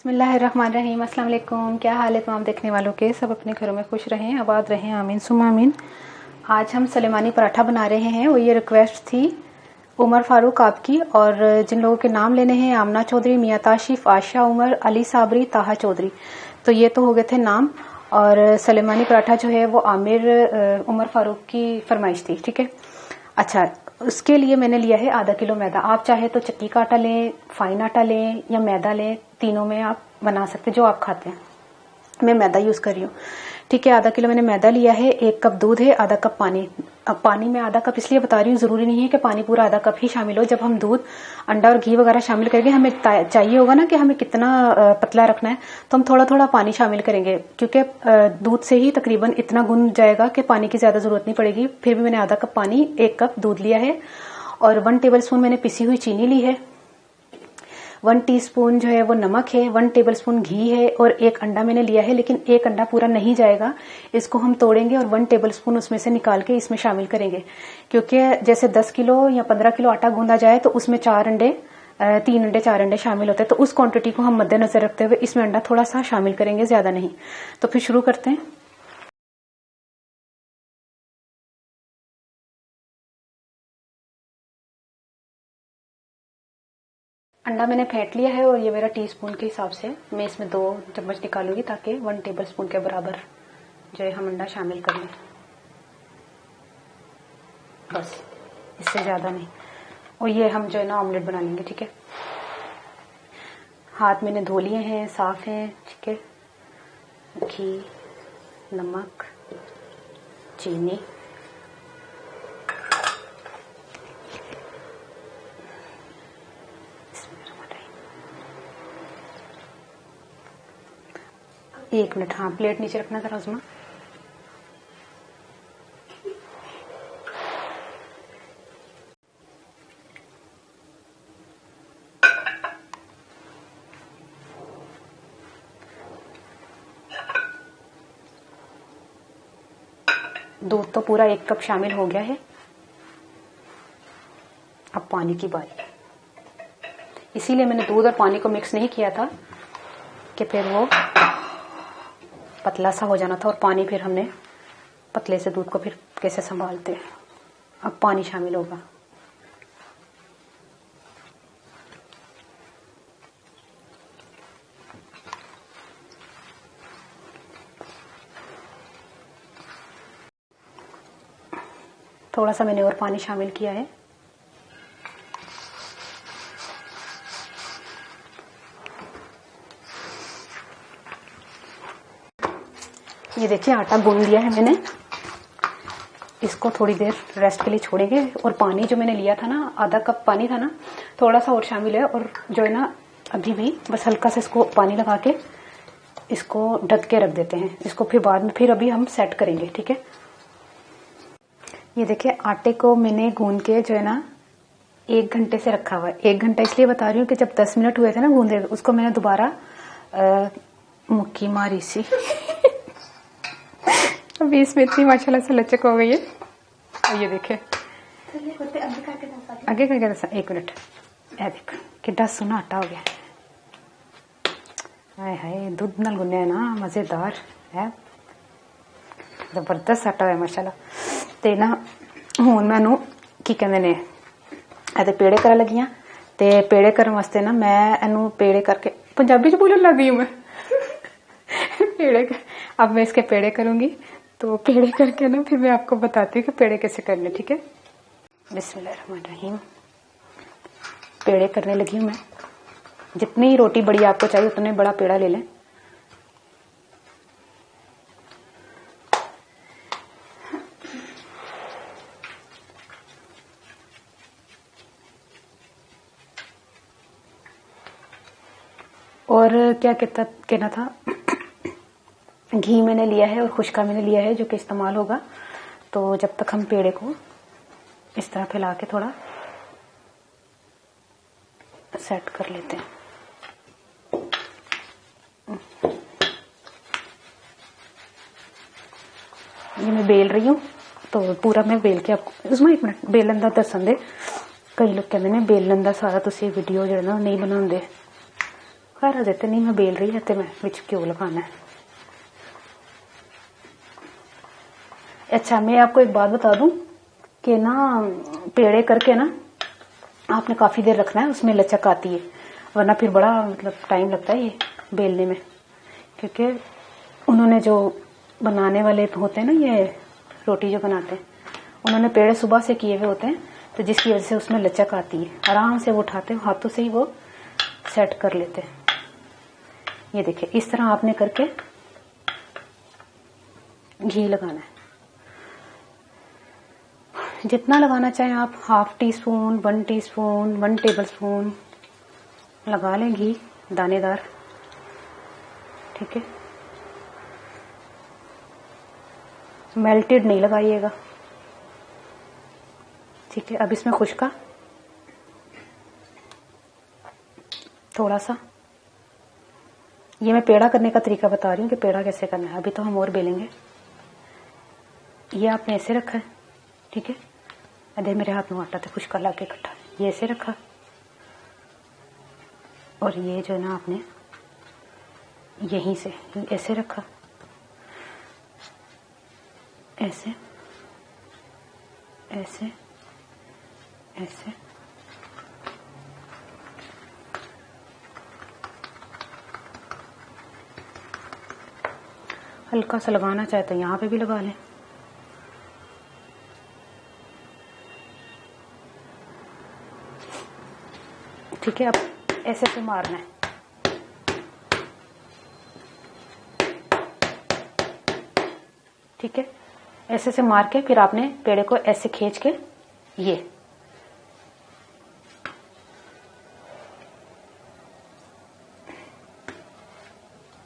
बिस्मिल्लाहिर्रहमानिर्रहीम। अस्सलाम वालेकुम। क्या हाल है तमाम देखने वालों के? सब अपने घरों में खुश रहें, आबाद रहें, आमीन सुम्मा आमीन। आज हम सलेमानी पराठा बना रहे हैं और ये रिक्वेस्ट थी उमर फारूक आपकी, और जिन लोगों के नाम लेने हैं आमना चौधरी, मियाँ ताशिफ, आशा उमर, अली साबरी, ताहा चौधरी। तो ये तो हो गए थे नाम, और सलेमानी पराठा जो है वो आमिर उमर फारूक की फरमाइश थी। ठीक है, अच्छा, उसके लिए मैंने लिया है आधा किलो मैदा। आप चाहे तो चक्की का आटा लें, फाइन आटा लें या मैदा लें, तीनों में आप बना सकते हैं जो आप खाते हैं। मैं मैदा यूज कर रही हूँ। ठीक है, आधा किलो मैंने मैदा लिया है, 1 कप दूध है, आधा कप पानी। अब पानी में आधा कप इसलिए बता रही हूँ, जरूरी नहीं है कि पानी पूरा आधा कप ही शामिल हो। जब हम दूध, अंडा और घी वगैरह शामिल करेंगे, हमें चाहिए होगा ना कि हमें कितना पतला रखना है, तो हम थोड़ा थोड़ा पानी शामिल करेंगे, क्योंकि दूध से ही तकरीबन इतना गुन जाएगा कि पानी की ज्यादा जरूरत नहीं पड़ेगी। फिर भी मैंने आधा कप पानी, 1 कप दूध लिया है, और 1 टेबल स्पून मैंने पिसी हुई चीनी ली है, 1 टीस्पून जो है वो नमक है, 1 टेबल स्पून घी है, और 1 अंडा मैंने लिया है, लेकिन 1 अंडा पूरा नहीं जाएगा, इसको हम तोड़ेंगे और 1 टेबल स्पून उसमें से निकाल के इसमें शामिल करेंगे। क्योंकि जैसे 10 किलो या 15 किलो आटा गूंदा जाए तो उसमें 4 अंडे, 3 अंडे 4 अंडे शामिल होते हैं, तो उस क्वांटिटी को हम मद्देनजर रखते हुए इसमें अंडा थोड़ा सा शामिल करेंगे, ज्यादा नहीं। तो फिर शुरू करते हैं। अंडा मैंने फेंट लिया है, और ये मेरा टीस्पून के हिसाब से मैं इसमें 2 चम्मच निकालूंगी, ताकि 1 टेबल स्पून के बराबर जो है हम अंडा शामिल कर लें, बस, इससे ज्यादा नहीं। और ये हम जो है ना ऑमलेट बना लेंगे। ठीक है, हाथ मैंने धो लिए हैं, साफ हैं। ठीक है, घी, नमक, चीनी, एक मिनट, हाँ, प्लेट नीचे रखना जरा उस्मा। दूध तो पूरा 1 कप शामिल हो गया है। अब पानी की बारी। इसीलिए मैंने दूध और पानी को मिक्स नहीं किया था कि फिर वो पतला सा हो जाना था, और पानी फिर हमने पतले से दूध को फिर कैसे संभालते हैं। अब पानी शामिल होगा। थोड़ा सा मैंने और पानी शामिल किया है। ये देखिए, आटा गूंद लिया है मैंने। इसको थोड़ी देर रेस्ट के लिए छोड़ेंगे, और पानी जो मैंने लिया था ना, आधा कप पानी था ना, थोड़ा सा और शामिल है, और जो है ना अभी भी बस हल्का से इसको पानी लगा के इसको ढक के रख देते हैं। इसको फिर बाद में फिर अभी हम सेट करेंगे। ठीक है, ये देखिए, आटे को मैंने गूंद के जो है ना 1 घंटे से रखा हुआ है। 1 घंटा इसलिए बता रही हूँ कि जब 10 मिनट हुए थे ना गूंदे, उसको मैंने दोबारा मुक्की मारी सी अभी इसमें इतनी माशाल्लाह से लचक हो गई है। और ये देखे, आगे करके दसा, 1 मिनट। ए देख कितना सोना आटा हो गया। हाय हाय, दूध नाल गुन्ने है ना, मजेदार है, जबरदस्त आटा है माशाल्लाह। ते ना हुण मैनू की कहंदे ने, ते पेड़े कर लगी हाँ, ते पेड़े करने वास्ते ना मैं इनू पेड़े करके, पंजाबी च बोलन लग गई हूँ मैं पेड़े कर, अब मैं इसके पेड़े करूंगी। तो पेड़े करके ना फिर मैं आपको बताती हूँ कि पेड़े कैसे करने। ठीक है, बिस्मिल्लाहिर्रहमानिर्रहीम। पेड़े करने लगी हूँ मैं। जितनी रोटी बड़ी आपको चाहिए उतने बड़ा पेड़ा ले लें। और क्या कहना था, घी मैंने लिया है और खुशका मैंने लिया है जो कि इस्तेमाल होगा। तो जब तक हम पेड़े को इस तरह फैला के थोड़ा सेट कर लेते हैं। ये मैं बेल रही हूँ, तो पूरा मैं बेल के आपको उसमें 1 मिनट बेलन दा दसन दे। कई लोग कहते हैं बेलन दा सारा तुसी वीडियो जो ना नहीं बनाते, कर देते नहीं, मैं बेल रही है तो मैं विच क्यों लगाना है। अच्छा, मैं आपको एक बात बता दूं कि ना पेड़े करके ना आपने काफी देर रखना है, उसमें लचक आती है, वरना फिर बड़ा मतलब टाइम लगता है ये बेलने में। क्योंकि उन्होंने जो बनाने वाले होते हैं ना, ये रोटी जो बनाते हैं, उन्होंने पेड़े सुबह से किए हुए होते हैं, तो जिसकी वजह से उसमें लचक आती है। आराम से वो उठाते हैं, हाथों से ही वो सेट कर लेते हैं। ये देखिए, इस तरह आपने करके घी लगाना है। जितना लगाना चाहें आप, 1/2 टीस्पून, 1 टीस्पून, 1 टेबलस्पून लगा लें घी दानेदार। ठीक है, मेल्टेड नहीं लगाइएगा। ठीक है, अब इसमें खुश्का थोड़ा सा, ये मैं पेड़ा करने का तरीका बता रही हूँ कि पेड़ा कैसे करना है। अभी तो हम और बेलेंगे। ये आपने ऐसे रखा है, ठीक है, अरे मेरे हाथ में आटा था, खुश्का ला के इकट्ठा, ये ऐसे रखा, और ये जो है ना आपने यहीं से ऐसे रखा, ऐसे ऐसे ऐसे, हल्का सा लगाना चाहे तो यहाँ पे भी लगा लें। ठीक है, अब ऐसे से मारना है। ठीक है, ऐसे से मार के फिर आपने पेड़े को ऐसे खींच के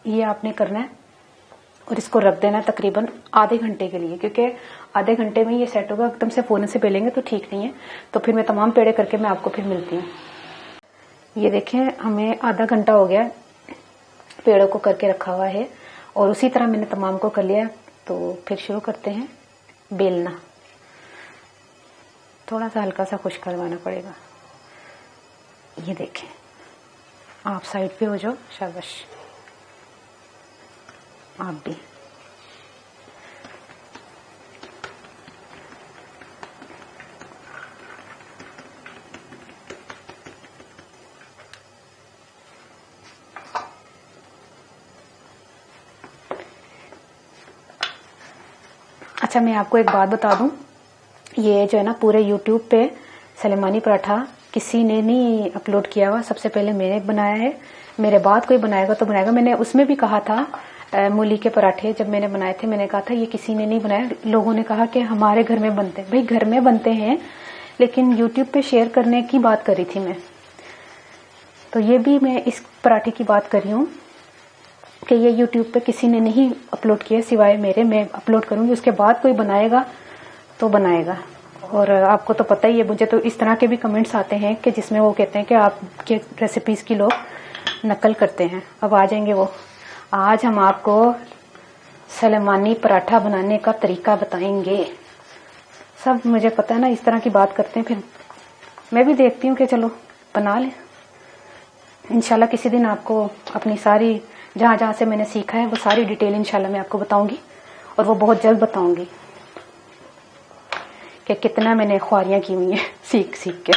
ये आपने करना है, और इसको रख देना है तकरीबन आधे घंटे के लिए, क्योंकि आधे घंटे में ये सेट होगा। एकदम से फोरन से बेलेंगे तो ठीक नहीं है। तो फिर मैं तमाम पेड़े करके मैं आपको फिर मिलती हूँ। ये देखें, हमें आधा घंटा हो गया पेड़ों को करके रखा हुआ है, और उसी तरह मैंने तमाम को कर लिया। तो फिर शुरू करते हैं बेलना। थोड़ा सा हल्का सा खुश्क करवाना पड़ेगा। ये देखें, आप साइड पे हो जाओ, शाबाश, आप भी। अच्छा, मैं आपको एक बात बता दूं, ये जो है ना पूरे YouTube पे सलेमानी पराठा किसी ने नहीं अपलोड किया हुआ। सबसे पहले मैंने बनाया है, मेरे बाद कोई बनाएगा तो बनाएगा। मैंने उसमें भी कहा था मूली के पराठे जब मैंने बनाए थे, मैंने कहा था ये किसी ने नहीं बनाया। लोगों ने कहा कि हमारे घर में बनते हैं। भाई घर में बनते हैं, लेकिन YouTube पे शेयर करने की बात करी थी मैं। तो ये भी मैं इस पराठे की बात कर रही हूँ कि ये YouTube पे किसी ने नहीं अपलोड किया सिवाय मेरे। मैं अपलोड करूंगी, उसके बाद कोई बनाएगा तो बनाएगा। और आपको तो पता ही है, मुझे तो इस तरह के भी कमेंट्स आते हैं कि जिसमें वो कहते हैं कि आपके रेसिपीज की लोग नकल करते हैं। अब आ जाएंगे वो। आज हम आपको सलेमानी पराठा बनाने का तरीका बताएंगे। सब मुझे पता है ना, इस तरह की बात करते हैं, फिर मैं भी देखती हूँ कि चलो बना लें। इंशाल्लाह किसी दिन आपको अपनी सारी जहां जहां से मैंने सीखा है वो सारी डिटेल इंशाल्लाह मैं आपको बताऊंगी, और वो बहुत जल्द बताऊंगी कि कितना मैंने ख्वारियां की हुई हैं सीख सीख के।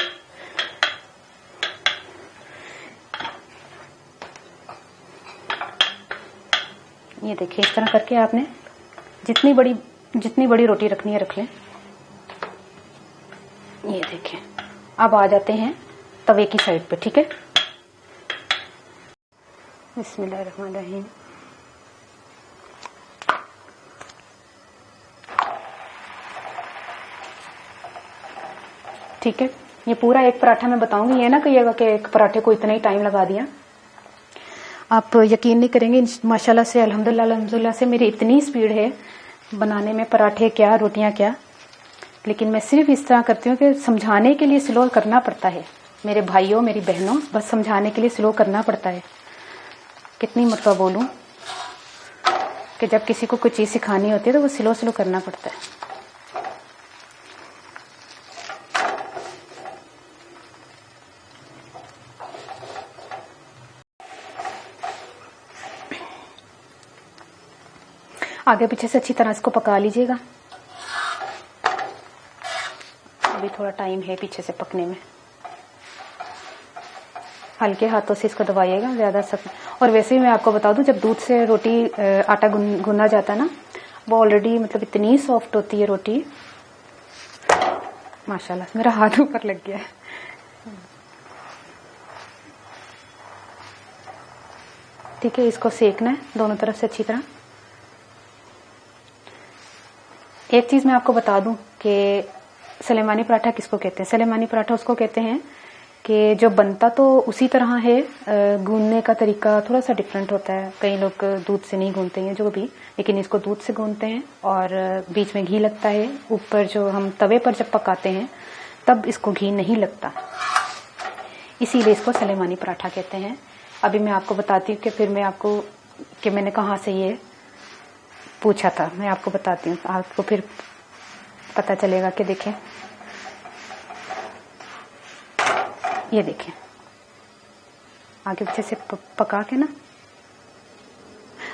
ये देखिए, इस तरह करके आपने जितनी बड़ी रोटी रखनी है रख लें। ये देखिए, अब आ जाते हैं तवे की साइड पे। ठीक है, बिस्मिल्लाहिर्रहमानिर्रहीम। ठीक है, ये पूरा एक पराठा मैं बताऊंगी। ये ना कहिएगा कि एक पराठे को इतना ही टाइम लगा दिया। आप यकीन नहीं करेंगे, माशाल्लाह से अल्हम्दुलिल्लाह से मेरी इतनी स्पीड है बनाने में, पराठे क्या रोटियां क्या। लेकिन मैं सिर्फ इस तरह करती हूँ कि समझाने के लिए स्लो करना पड़ता है। मेरे भाइयों मेरी बहनों, बस समझाने के लिए स्लो करना पड़ता है। कितनी मरतबा बोलूं कि जब किसी को कोई चीज सिखानी होती है तो वो स्लो स्लो करना पड़ता है। आगे पीछे से अच्छी तरह इसको पका लीजिएगा। अभी थोड़ा टाइम है पीछे से पकने में। हल्के हाथों से इसको दबाइएगा, ज्यादा सख्त। और वैसे ही मैं आपको बता दूं, जब दूध से रोटी आटा गूंदा जाता है ना, वो ऑलरेडी मतलब इतनी सॉफ्ट होती है रोटी, माशाल्लाह। मेरा हाथ ऊपर लग गया है। ठीक है, इसको सेकना है दोनों तरफ से अच्छी तरह। एक चीज मैं आपको बता दूं कि सलेमानी पराठा किसको कहते हैं। सलेमानी पराठा उसको कहते हैं कि जो बनता तो उसी तरह है, गूंदने का तरीका थोड़ा सा डिफरेंट होता है। कई लोग दूध से नहीं गूंदते हैं जो भी, लेकिन इसको दूध से गूंदते हैं और बीच में घी लगता है। ऊपर जो हम तवे पर जब पकाते हैं तब इसको घी नहीं लगता, इसीलिए इसको सलेमानी पराठा कहते हैं। अभी मैं आपको बताती हूँ कि फिर मैं आपको कि मैंने कहाँ से ये पूछा था, मैं आपको बताती हूँ, आपको फिर पता चलेगा। कि देखें, ये देखें, आगे पीछे से पका के ना,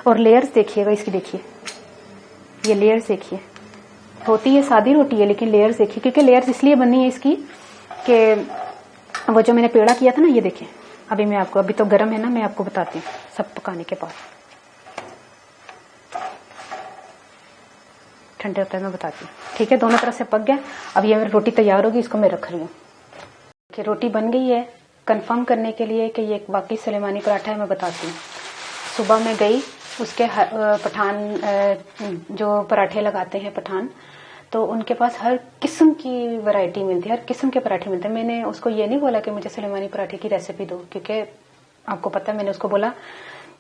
और लेयर्स देखिएगा इसकी। देखिए ये लेयर्स देखिए, होती है सादी रोटी है लेकिन लेयर्स देखिए, क्योंकि लेयर्स इसलिए बनी है इसकी कि वो जो मैंने पेड़ा किया था ना, ये देखें। अभी मैं आपको, अभी तो गर्म है ना, मैं आपको बताती हूँ सब पकाने के बाद। ठंडे होता है मैं बताती हूँ। ठीक है, दोनों तरफ से पक गया। अब ये मेरी रोटी तैयार होगी, इसको मैं रख रही हूँ। कि रोटी बन गई है, कंफर्म करने के लिए कि ये वाकई सलेमानी पराठा है, मैं बताती हूँ। सुबह में गई, उसके पठान जो पराठे लगाते हैं पठान, तो उनके पास हर किस्म की वैरायटी मिलती है, हर किस्म के पराठे मिलते हैं। मैंने उसको ये नहीं बोला कि मुझे सलेमानी पराठे की रेसिपी दो, क्योंकि आपको पता है मैंने उसको बोला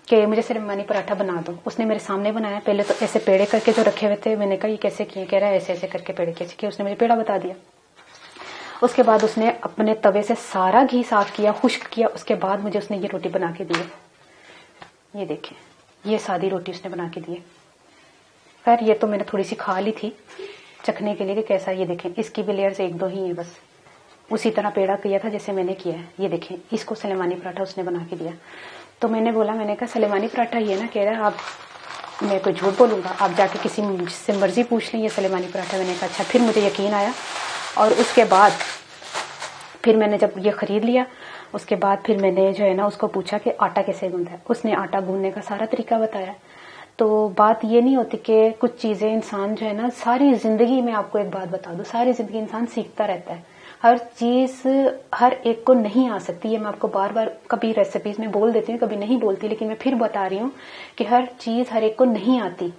कि मुझे सलेमानी पराठा बना दो। उसने मेरे सामने बनाया। पहले तो ऐसे पेड़े करके जो रखे हुए थे, मैंने कहा ये कैसे किए, कह रहा है ऐसे ऐसे करके पेड़े कैसे किए। उसने मुझे पेड़ा बता दिया। उसके बाद उसने अपने तवे से सारा घी साफ किया, खुश्क किया। उसके बाद मुझे उसने ये रोटी बना के दी है। ये देखें, ये सादी रोटी उसने बना के दी है। खैर ये तो मैंने थोड़ी सी खा ली थी चखने के लिए कि कैसा। ये देखें, इसकी भी लेयर्स एक दो ही है बस। उसी तरह पेड़ा किया था जैसे मैंने किया है। ये देखें, इसको सलेमानी पराठा उसने बना के दिया। तो मैंने बोला, मैंने कहा सलेमानी पराठा ये ना, कह रहा है आप, मैं कोई झूठ बोलूंगा, आप जाके किसी से मर्जी पूछ लें ये सलेमानी पराठा। मैंने कहा अच्छा। फिर मुझे यकीन आया और उसके बाद फिर मैंने जब ये खरीद लिया, उसके बाद फिर मैंने जो है ना उसको पूछा कि आटा कैसे गूंधा है। उसने आटा गूंदने का सारा तरीका बताया। तो बात ये नहीं होती कि कुछ चीजें इंसान जो है ना, सारी जिंदगी में आपको एक बात बता दूं, सारी जिंदगी इंसान सीखता रहता है। हर चीज हर एक को नहीं आ सकती। ये मैं आपको बार बार कभी रेसिपीज में बोल देती हूँ, कभी नहीं बोलती, लेकिन मैं फिर बता रही हूँ कि हर चीज हर एक को नहीं आती।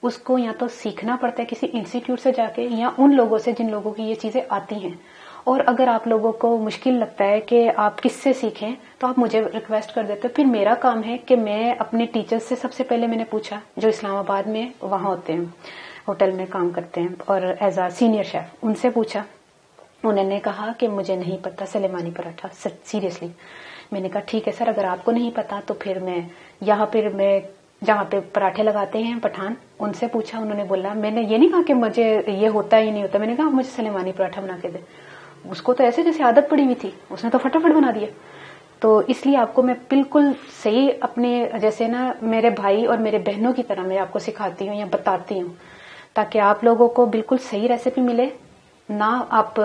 उसको या तो सीखना पड़ता है किसी इंस्टीट्यूट से जाके, या उन लोगों से जिन लोगों की ये चीजें आती हैं। और अगर आप लोगों को मुश्किल लगता है कि आप किससे सीखें, तो आप मुझे रिक्वेस्ट कर देते हो। फिर मेरा काम है कि मैं अपने टीचर्स से, सबसे पहले मैंने पूछा जो इस्लामाबाद में वहां होते हैं, होटल में काम करते हैं और एज आ सीनियर शेफ, उनसे पूछा। उन्होंने कहा कि मुझे नहीं पता सलेमानी पराठा, सीरियसली। मैंने कहा ठीक है सर, अगर आपको नहीं पता तो फिर मैं यहाँ पर मैं जहाँ पे पराठे लगाते हैं पठान, उनसे पूछा। उन्होंने बोला, मैंने ये नहीं कहा कि मुझे ये होता ही नहीं होता, मैंने कहा मुझे सलेमानी पराठा बना के दे। उसको तो ऐसे जैसे आदत पड़ी हुई थी, उसने तो फटाफट बना दिया। तो इसलिए आपको मैं बिल्कुल सही अपने, जैसे ना मेरे भाई और मेरे बहनों की तरह मैं आपको सिखाती हूँ या बताती हूँ, ताकि आप लोगों को बिल्कुल सही रेसिपी मिले। ना आप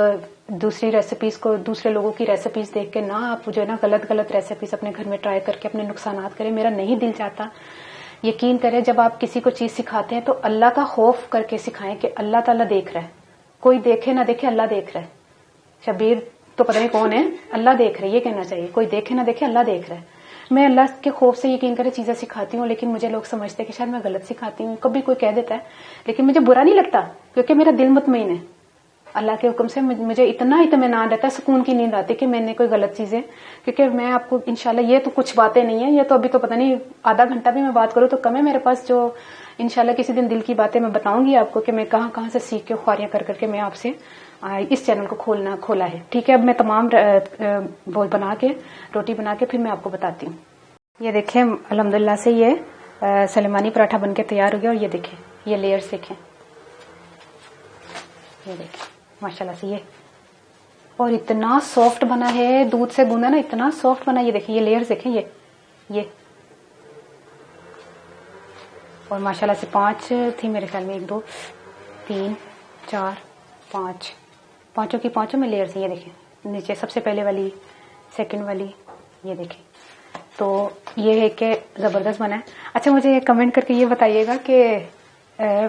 दूसरी रेसिपीज को, दूसरे लोगों की रेसिपीज देख के ना आप जो है ना गलत गलत रेसिपीज अपने घर में ट्राई करके अपने नुकसानात करें। मेरा नहीं दिल चाहता। यकीन करें, जब आप किसी को चीज सिखाते हैं तो अल्लाह का खौफ करके सिखाएं कि अल्लाह ताला देख रहा है। कोई देखे ना देखे, अल्लाह देख रहा है। शबीर तो पता नहीं कौन है, अल्लाह देख रहा है, ये कहना चाहिए। कोई देखे ना देखे, अल्लाह देख रहा है। मैं अल्लाह के खौफ से यकीन करे चीजें सिखाती हूँ, लेकिन मुझे लोग समझते हैं कि शायद मैं गलत सिखाती हूँ। कभी कोई कह देता है, लेकिन मुझे बुरा नहीं लगता, क्योंकि मेरा दिल मुतमईन है। अल्लाह के हुक्म से मुझे इतना इत्मीनान रहता है, सुकून की नींद आती है कि मैंने कोई गलत चीजें, क्योंकि मैं आपको इंशाल्लाह, ये तो कुछ बातें नहीं है, ये तो अभी तो पता नहीं आधा घंटा भी मैं बात करूँ तो कम है मेरे पास, जो इंशाल्लाह किसी दिन दिल की बातें मैं बताऊंगी आपको कि मैं कहाँ कहाँ से सीख के ख्वारियां कर करके मैं आपसे इस चैनल को खोला है। ठीक है, अब मैं तमाम बोल बना के, रोटी बना के फिर मैं आपको बताती हूँ। ये देखें, अल्हम्दुलिल्लाह से ये सलेमानी पराठा बनके तैयार हो गया। और ये देखें, ये लेयर्स देखें, ये देखें माशाल्लाह से ये, और इतना सॉफ्ट बना है, दूध से गूंदा ना, इतना सॉफ्ट बना। ये देखिए, ये लेयर्स देखें, ये और माशाल्लाह से 5 थी मेरे ख्याल में, 1 2 3 4 5, पांचों की पांचों में लेयर्स हैं। ये देखें नीचे सबसे पहले वाली, सेकंड वाली, ये देखें। तो ये है कि ज़बरदस्त बना है। अच्छा मुझे ये कमेंट करके ये बताइएगा कि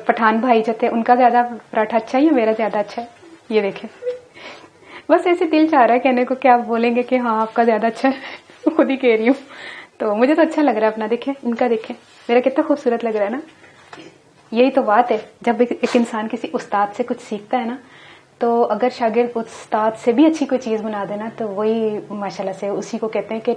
पठान भाई जो थे उनका ज़्यादा पराठा अच्छा है या मेरा ज़्यादा अच्छा है? ये देखें, बस ऐसे दिल चाह रहा है कहने को कि आप बोलेंगे कि हाँ आपका ज़्यादा अच्छा है। खुद ही कह रही हूँ, तो मुझे तो अच्छा लग रहा है अपना। देखें इनका, देखें मेरा कितना खूबसूरत लग रहा है ना। यही तो बात है, जब एक इंसान किसी उस्ताद से कुछ सीखता है ना, तो अगर शागिर्द उस्ताद से भी अच्छी कोई चीज़ बना देना तो वही माशाल्लाह से उसी को कहते हैं कि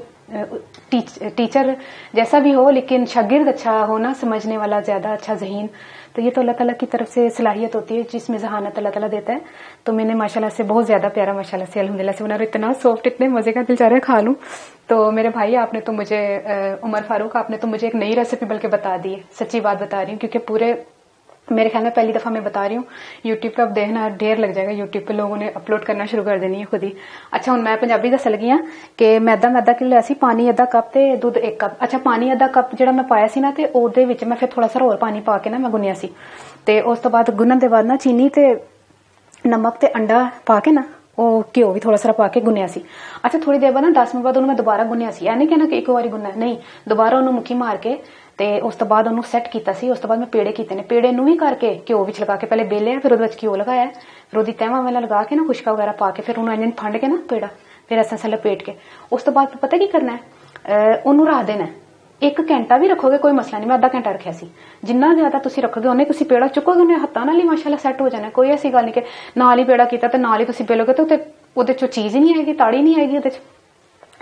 टीचर जैसा भी हो लेकिन शागिर्द अच्छा हो ना, समझने वाला ज़्यादा अच्छा ज़हीन। तो ये तो अल्लाह ताला की तरफ से सलाहियत होती है जिसमें ज़हानत अल्लाह ताला देता है। तो मैंने माशाल्लाह से बहुत ज़्यादा प्यारा माशाल्लाह से अल्हम्दुलिल्लाह से बना रहा, इतना सॉफ्ट, इतने मज़े का, दिल चाह रहा है खा लूँ। तो मेरे भाई आपने तो मुझे उमर फारूक आपने तो मुझे एक नई रेसिपी बल्कि बता दी है, सच्ची बात बता रही हूँ, क्योंकि पूरे मेरे ख्याल में पहली दफा मैं बता रही हूँ। यूट्यूब पे अब देखना ढेर लग जाएगा, यूट्यूब पे लोगों ने अपलोड करना शुरू कर देनी है खुद ही। अच्छा हुन मैं पंजाबी दस लगी हाँ कि मैदा कि लिया सी, पानी अद्धा कप ते दुध 1 कप। अच्छा पानी अद्धा कप ਜਿਹੜਾ मैं पाया सी ना ते ਉਹਦੇ ਵਿੱਚ मैं फिर थोड़ा सा ਹੋਰ पानी पा के ना मैं गुन्निया सी, ਤੇ ਉਸ ਤੋਂ ਬਾਅਦ ਗੁੰਨਣ ਦੇ ਬਾਅਦ ਨਾ चीनी ਤੇ नमक ਤੇ अंडा पा के ना ਉਹ ਘਿਓ ਵੀ ਥੋੜਾ ਸਾਰਾ ਪਾ ਕੇ ਗੁੰਨਿਆ ਸੀ। ਅੱਛਾ ਥੋੜੀ ਦੇਰ ਬਾਅਦ ਨਾ 10 ਮਿੰਟ ਬਾਅਦ ਉਹਨੂੰ ਮੈਂ ਦੁਬਾਰਾ ਗੁੰਨਿਆ ਸੀ। ਐ ਨਹੀਂ ਕਹਿਣਾ ਕਿ ਇੱਕ ਵਾਰੀ ਗੁੰਨਣਾ, ਨਹੀਂ, ਦੁਬਾਰਾ ਉਹਨੂੰ ਮੁੱਕੀ ਮਾਰ ਕੇ ਤੇ ਉਸ ਤੋਂ ਬਾਅਦ ਉਹਨੂੰ ਸੈੱਟ ਕੀਤਾ ਸੀ। ਉਸ ਤੋਂ ਬਾਅਦ ਮੈਂ ਪੇੜੇ ਕੀਤੇ ਨੇ, ਪੇੜੇ ਨੂੰ ਵੀ ਕਰਕੇ ਘਿਓ ਵਿੱਚ ਲਗਾ ਕੇ ਪਹਿਲੇ ਬੇਲਿਆ, ਫਿਰ ਉਹਦੇ ਵਿੱਚ ਘਿਓ ਲਗਾਇਆ, ਫਿਰ ਉਹਦੀ ਤਹਿਵਾਂ ਵਾਲਾ ਲਗਾ ਕੇ ਨਾ ਖੁਸ਼ਕਾ ਵਗੈਰਾ ਪਾ ਕੇ ਫਿਰ ਉਹਨੂੰ ਇੰਜ ਫੰਡ ਕੇ ਨਾ ਪੇੜਾ, ਫਿਰ ਐਸਾ ਲਪੇਟ ਕੇ ਉਸ ਤੋਂ ਬਾਅਦ ਪਤਾ ਕੀ ਕਰਨਾ ਹੈ, ਉਹਨੂੰ ਰੱਖ ਦੇਣਾ। 1 ਘੰਟਾ ਵੀ ਰੱਖੋਗੇ ਕੋਈ ਮਸਲਾ ਨਹੀਂ, ਮੈਂ ਅੱਧਾ ਘੰਟਾ ਰੱਖਿਆ ਸੀ। ਜਿੰਨਾ ਜ਼ਿਆਦਾ ਤੁਸੀਂ ਰੱਖੋਗੇ ਉਹਨੇ ਤੁਸੀਂ ਪੇੜਾ ਚੁੱਕੋਗੇ ਉਹਨੇ ਹੱਥਾਂ ਨਾਲ ਹੀ ਮਾਸ਼ਾਅੱਲਾ ਸੈੱਟ ਹੋ ਜਾਣਾ। ਕੋਈ ਐਸੀ ਗੱਲ ਨਹੀਂ ਕਿ ਨਾਲ ਹੀ ਪੇੜਾ ਕੀਤਾ ਤੇ ਨਾਲ ਹੀ ਤੁਸੀਂ ਬੇਲੋਗੇ ਤੇ ਉਹਦੇ ਚੋਂ ਚੀਜ਼ ਹੀ ਨਹੀਂ ਆਏਗੀ, ਤਾੜੀ ਨਹੀਂ ਆਏਗੀ ਉਹਦੇ ਚ।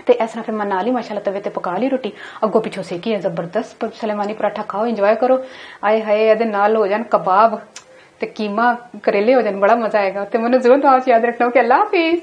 ਤੇ ਇਸ ਤਰ੍ਹਾਂ ਫਿਰ ਮੈਂ ਨਾਲ ਹੀ ਮਾਸ਼ਾਅੱਲਾ ਤਵੇ ਤੇ ਪਕਾ ਲਈ ਰੋਟੀ, ਅੱਗੋਂ ਪਿੱਛੋਂ ਸੇਕੀ ਹੈ ਜ਼ਬਰਦਸਤ ਸਲੇਮਾਨੀ ਪਰਾਠਾ। ਖਾਓ, ਇੰਜੋਏ ਕਰੋ। ਆਏ ਹਾਏ ਇਹਦੇ ਨਾਲ ਹੋ ਜਾਣ ਕਬਾਬ ਤੇ ਕੀਮਾ, ਕਰੇਲੇ ਹੋ ਜਾਣ, ਬੜਾ ਮਜ਼ਾ ਆਏਗਾ। ਤੇ ਮੈਨੂੰ ਜ਼ਰੂਰ ਦੁਆ ਚ ਯਾਦ ਰੱਖਣਾ ਕਿ ਅੱਲਾ ਹਾਫਿਜ਼।